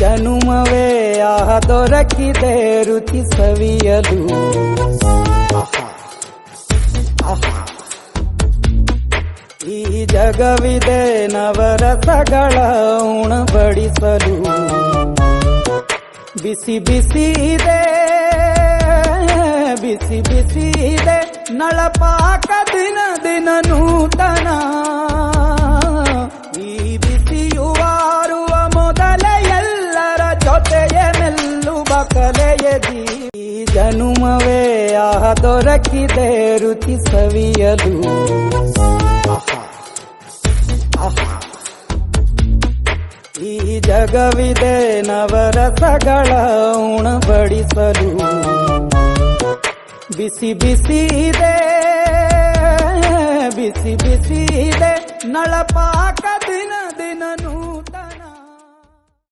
ಜನುಮವೇ ಆಹ ದೊರಕಿದೆ ರುಚಿ ಸವಿಯಲು. ಈ ಜಗವಿದೆ ನವರಸಗಳ ಉಣಬಡಿಸಲು. ಬಿಸಿ ಬಿಸಿ ಇದೆ ಬಿಸಿ ಬಿಸಿ ಇದೆ ನಳಪಾಕ ದಿನ ದಿನ ನೂತನ. ಈ ಬಿಸಿಯುವಾರುವ ಮೊದಲೇ ಎಲ್ಲರ ಜೊತೆಯ ಮೆಲ್ಲುವ ಕಲೆಯದಿ. ಈ ಜನುಮವೇ ಆಹ ದೊರಕಿದೆ ರುಚಿ ಸವಿಯಲು. ಈ ಜಗವಿದೆ ನವರಸಗಳ ಉಣಬಡಿಸಲು. ಬಿಸಿ ಬಿಸಿ ಇದೆ ಬಿಸಿ ಬಿಸಿ ಇದೆ ನಳಪಾಕ